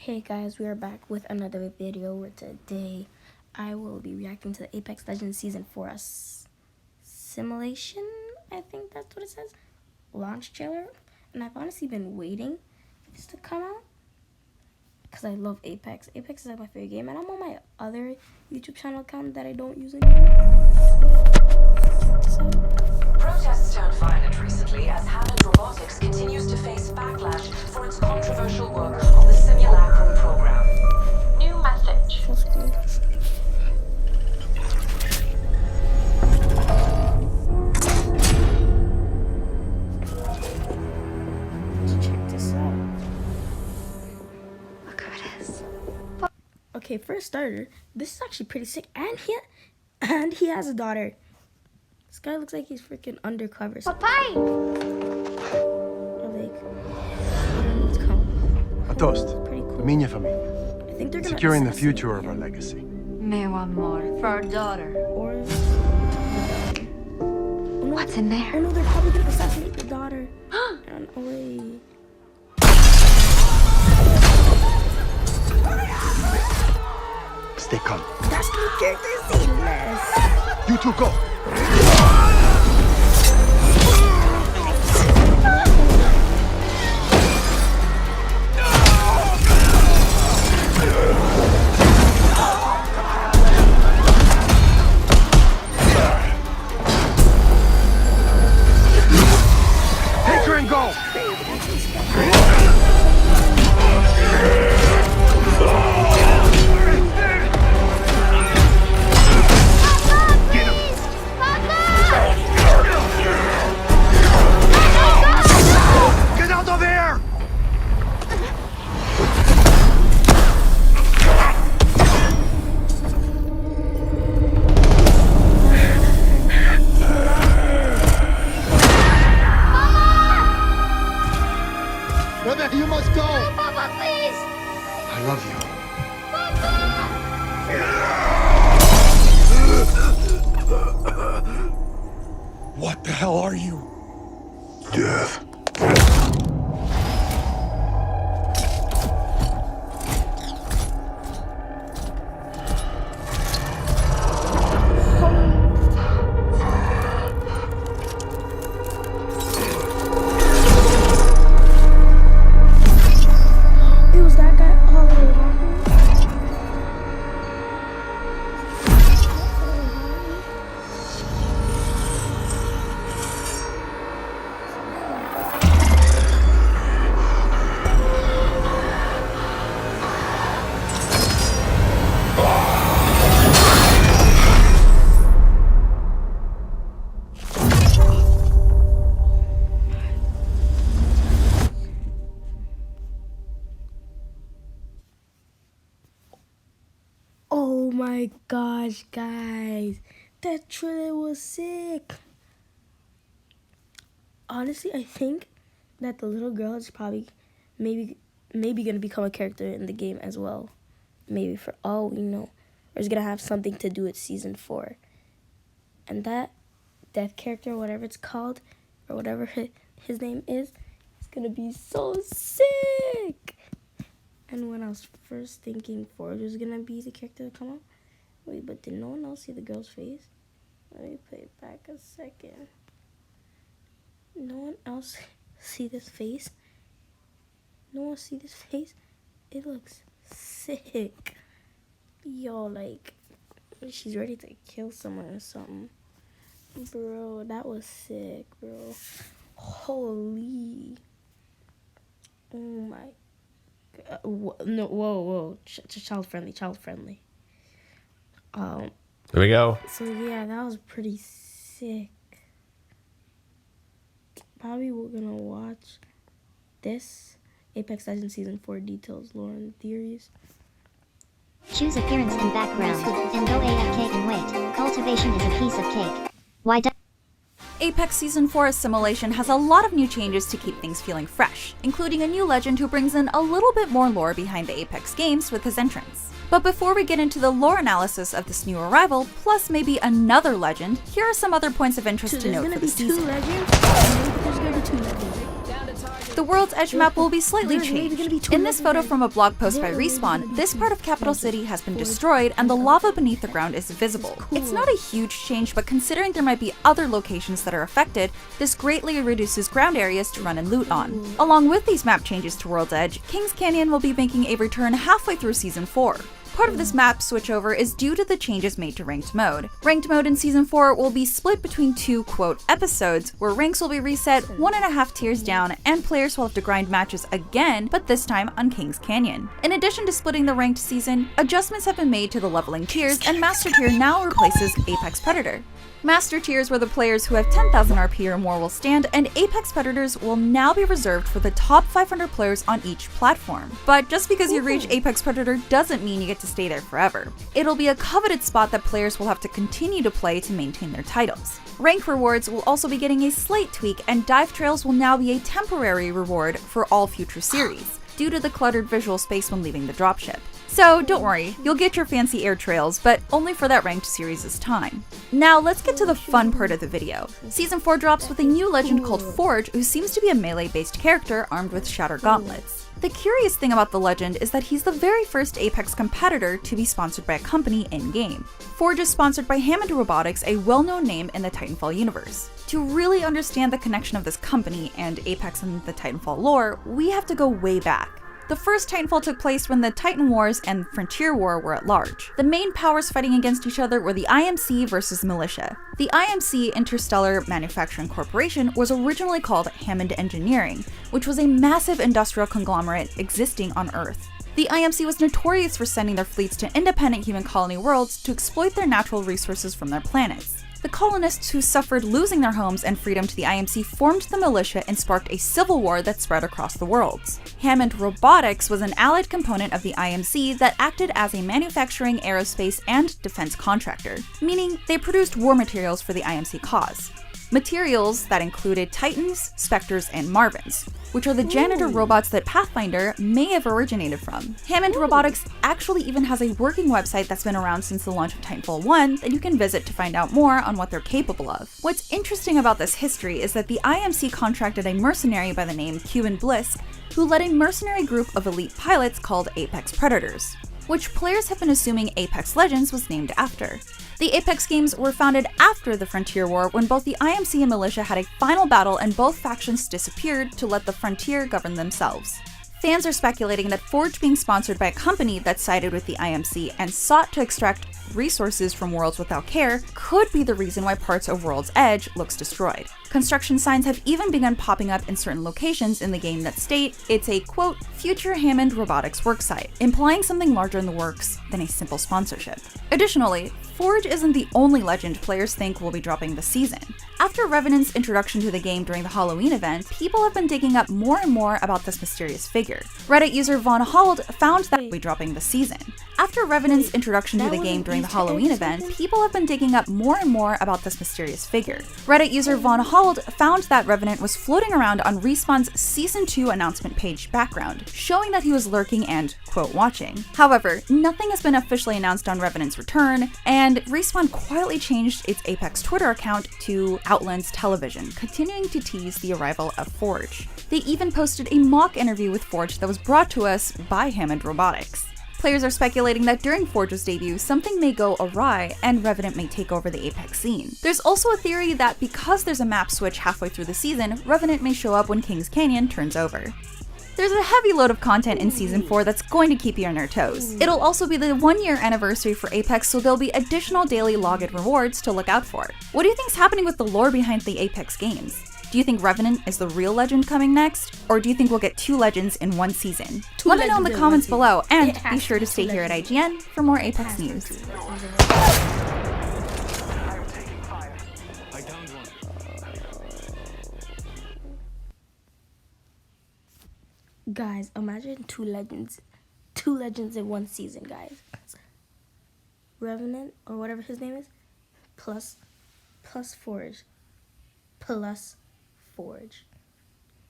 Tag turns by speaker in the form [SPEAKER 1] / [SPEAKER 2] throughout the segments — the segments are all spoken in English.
[SPEAKER 1] Hey guys, we are back with another video where today I will be reacting to the Apex Legends Season 4 simulation, I think that's what it says, launch trailer. And I've honestly been waiting for this to come out because I love Apex. Apex is like my favorite game and I'm on my other YouTube channel account that I don't use anymore. So,
[SPEAKER 2] Protests turned violent recently as Hammond Robotics continues to face backlash for its controversial work on the Simulacrum program. New message.
[SPEAKER 1] full screen. Let's check this out.
[SPEAKER 3] Look who it is.
[SPEAKER 1] Okay, for a starter, this is actually pretty sick, and he has a daughter. This guy looks like he's freaking undercover. So,
[SPEAKER 3] Papai!
[SPEAKER 1] like, I don't know what's called.
[SPEAKER 4] A toast.
[SPEAKER 1] Pretty cool.
[SPEAKER 4] A minha família.
[SPEAKER 1] I think they're gonna
[SPEAKER 4] Securing the
[SPEAKER 1] assassinate
[SPEAKER 4] future of
[SPEAKER 1] him.
[SPEAKER 4] our legacy.
[SPEAKER 3] Meu amor, for our daughter.
[SPEAKER 1] Or oh, no.
[SPEAKER 3] What's in
[SPEAKER 1] Oh
[SPEAKER 3] there?
[SPEAKER 1] no, they're probably gonna assassinate the daughter. Run away.
[SPEAKER 4] Stay calm.
[SPEAKER 1] That's the character seamless.
[SPEAKER 4] You two go. Take her and go. Get out of here! Brother, you must go!
[SPEAKER 3] Papa, please!
[SPEAKER 4] I love you. What the hell are you? Death.
[SPEAKER 1] It was that guy all around me. Oh my gosh, guys. That trailer was sick. Honestly, I think that the little girl is probably maybe gonna become a character in the game as well. Maybe, for all we know. Or it's gonna have something to do with season 4. And that character, whatever it's called, or whatever his name is gonna be so sick. And when I was first thinking Forge was gonna be the character to come out, wait, but did no one else see the girl's face? Let me play it back a second. No one else see this face? No one see this face? It looks sick. Yo, like, she's ready to kill someone or something. Bro, that was sick, bro. Holy. Oh my. No, whoa. Child friendly.
[SPEAKER 5] There we go.
[SPEAKER 1] So yeah, that was pretty sick. Probably we're gonna watch this Apex Legends Season 4 details, lore, and theories.
[SPEAKER 6] Choose appearance and background, and go AFK and wait. Cultivation is a piece of cake. Why do-
[SPEAKER 7] Apex Season 4 Simulation has a lot of new changes to keep things feeling fresh, including a new legend who brings in a little bit more lore behind the Apex games with his entrance. But before we get into the lore analysis of this new arrival, plus maybe another legend, here are some other points of interest
[SPEAKER 1] So
[SPEAKER 7] to
[SPEAKER 1] there's
[SPEAKER 7] note
[SPEAKER 1] gonna
[SPEAKER 7] for
[SPEAKER 1] be
[SPEAKER 7] the
[SPEAKER 1] two
[SPEAKER 7] season.
[SPEAKER 1] legends. There's gonna be two legends.
[SPEAKER 2] Down to target.
[SPEAKER 7] The World's Edge map will be slightly
[SPEAKER 1] There's maybe gonna be
[SPEAKER 7] changed.
[SPEAKER 1] two
[SPEAKER 7] In this photo
[SPEAKER 1] legends.
[SPEAKER 7] from a blog post by
[SPEAKER 1] There maybe gonna
[SPEAKER 7] Respawn,
[SPEAKER 1] be
[SPEAKER 7] this
[SPEAKER 1] two
[SPEAKER 7] part of Capital
[SPEAKER 1] legends.
[SPEAKER 7] City has been
[SPEAKER 1] Forge.
[SPEAKER 7] destroyed and the lava beneath the ground is visible.
[SPEAKER 1] cool.
[SPEAKER 7] It's not a huge change, but considering there might be other locations that are affected, this greatly reduces ground areas to run and loot on. Along with these map changes to World's Edge, Kings Canyon will be making a return halfway through Season 4. Part of this map switchover is due to the changes made to Ranked Mode. Ranked Mode in Season 4 will be split between two, quote, episodes, where ranks will be reset 1.5 tiers down and players will have to grind matches again, but this time on Kings Canyon. In addition to splitting the ranked season, adjustments have been made to the leveling tiers, and Master Tier now replaces Apex Predator. Master tiers where the players who have 10,000 RP or more will stand, and Apex Predators will now be reserved for the top 500 players on each platform. But just because you reach Apex Predator doesn't mean you get to stay there forever. It'll be a coveted spot that players will have to continue to play to maintain their titles. Rank rewards will also be getting a slight tweak, and dive trails will now be a temporary reward for all future series, due to the cluttered visual space when leaving the dropship. So don't worry, you'll get your fancy air trails, but only for that ranked series' time. Now let's get to the fun part of the video. Season 4 drops with a new legend called Forge, who seems to be a melee-based character armed with Shatter Gauntlets. The curious thing about the legend is that he's the very first Apex competitor to be sponsored by a company in-game. Forge is sponsored by Hammond Robotics, a well-known name in the Titanfall universe. To really understand the connection of this company and Apex and the Titanfall lore, we have to go way back. The first Titanfall took place when the Titan Wars and Frontier War were at large. The main powers fighting against each other were the IMC versus Militia. The IMC, Interstellar Manufacturing Corporation, was originally called Hammond Engineering, which was a massive industrial conglomerate existing on Earth. The IMC was notorious for sending their fleets to independent human colony worlds to exploit their natural resources from their planets. The colonists who suffered losing their homes and freedom to the IMC formed the militia and sparked a civil war that spread across the worlds. Hammond Robotics was an allied component of the IMC that acted as a manufacturing, aerospace, and defense contractor, meaning they produced war materials for the IMC cause. Materials that included Titans, Spectres, and Marvins, which are the janitor robots that Pathfinder may have originated from. Hammond Robotics actually even has a working website that's been around since the launch of Titanfall 1 that you can visit to find out more on what they're capable of. What's interesting about this history is that the IMC contracted a mercenary by the name Cuban Blisk, who led a mercenary group of elite pilots called Apex Predators, which players have been assuming Apex Legends was named after. The Apex games were founded after the Frontier War, when both the IMC and Militia had a final battle and both factions disappeared to let the Frontier govern themselves. Fans are speculating that Forge, being sponsored by a company that sided with the IMC and sought to extract resources from Worlds Without Care, could be the reason why parts of World's Edge looks destroyed. Construction signs have even begun popping up in certain locations in the game that state it's a, quote, future Hammond Robotics worksite, implying something larger in the works than a simple sponsorship. Additionally, Forge isn't the only legend players think will be dropping this season. After Revenant's introduction to the game during the Halloween event, people have been digging up more and more about this mysterious figure. Reddit user Von Hold found that will be dropping this season. After Revenant's introduction to the game during the Halloween event, people have been digging up more and more about this mysterious figure. Reddit user Von Hold found that Revenant was floating around on Respawn's Season 2 announcement page background, showing that he was lurking and, quote, watching. However, nothing has been officially announced on Revenant's return, and Respawn quietly changed its Apex Twitter account to Outlands Television, continuing to tease the arrival of Forge. They even posted a mock interview with Forge that was brought to us by Hammond Robotics. Players are speculating that during Forge's debut, something may go awry and Revenant may take over the Apex scene. There's also a theory that because there's a map switch halfway through the season, Revenant may show up when Kings Canyon turns over. There's a heavy load of content in Season 4 that's going to keep you on your toes. It'll also be the 1-year anniversary for Apex, so there'll be additional daily login rewards to look out for. What do you think's happening with the lore behind the Apex games? Do you think Revenant is the real legend coming next? Or do you think we'll get 2 legends in one season? Let me know in the comments below, and be sure to stay here at IGN for more Apex news.
[SPEAKER 1] Guys, imagine 2 legends. 2 legends in one season, guys. Revenant, or whatever his name is, plus Forge. Plus Forge.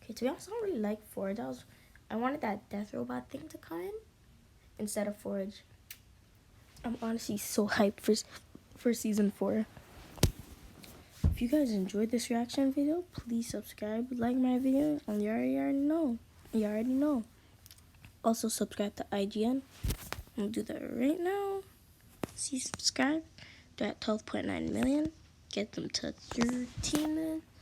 [SPEAKER 1] Okay, to be honest, I don't really like Forge. I wanted that death robot thing to come in instead of Forge. I'm honestly so hyped for Season 4. If you guys enjoyed this reaction video, please subscribe, like my video, and you already know. You already know. Also subscribe to IGN. I'm gonna do that right now. See, subscribe. They're at 12.9 million. Get them to 13 million.